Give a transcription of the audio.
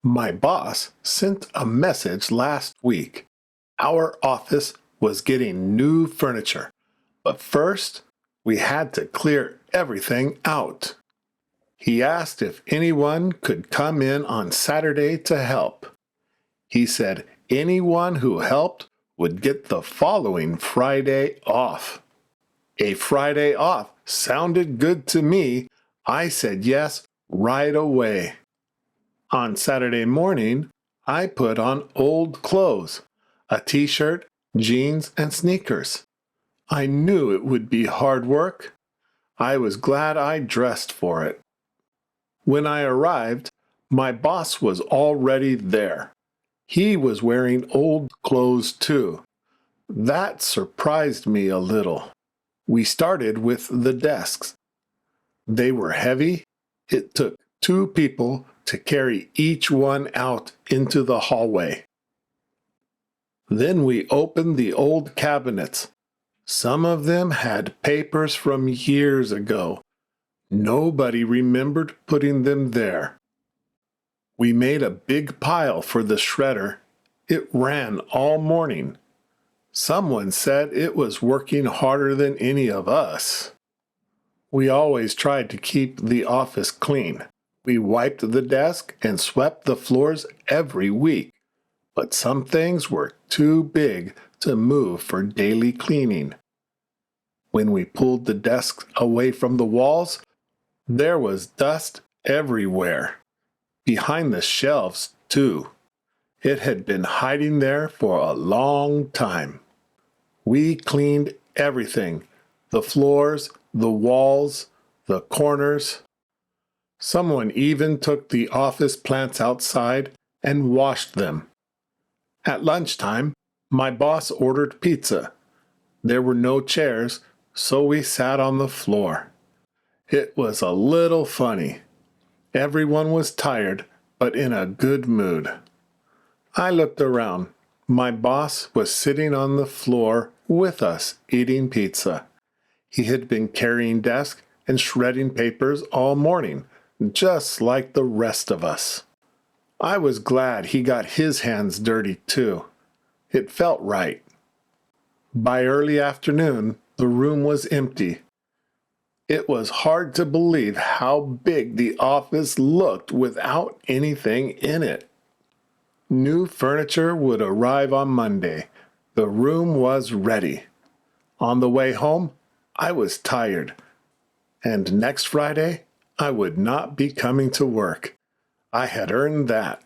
My boss sent a message last week. Our office was getting new furniture, but first we had to clear everything out. He asked if anyone could come in on Saturday to help. He said anyone who helped would get the following Friday off. A Friday off sounded good to me. I said yes right away. On Saturday morning, I put on old clothes, a t-shirt, jeans, and sneakers. I knew it would be hard work. I was glad I dressed for it. When I arrived, my boss was already there. He was wearing old clothes too. That surprised me a little. We started with the desks. They were heavy. It took 2 people to carry each one out into the hallway. Then we opened the old cabinets. Some of them had papers from years ago. Nobody remembered putting them there. We made a big pile for the shredder. It ran all morning. Someone said it was working harder than any of us. We always tried to keep the office clean. We wiped the desk and swept the floors every week, but some things were too big to move for daily cleaning. When we pulled the desks away from the walls, there was dust everywhere. Behind the shelves, too. It had been hiding there for a long time. We cleaned everything, the floors, the walls, the corners. Someone even took the office plants outside and washed them. At lunchtime, my boss ordered pizza. There were no chairs, so we sat on the floor. It was a little funny. Everyone was tired, but in a good mood. I looked around. My boss was sitting on the floor with us eating pizza. He had been carrying desks and shredding papers all morning, just like the rest of us. I was glad he got his hands dirty too. It felt right. By early afternoon, the room was empty. It was hard to believe how big the office looked without anything in it. New furniture would arrive on Monday. The room was ready. On the way home, I was tired. And next Friday, I would not be coming to work. I had earned that.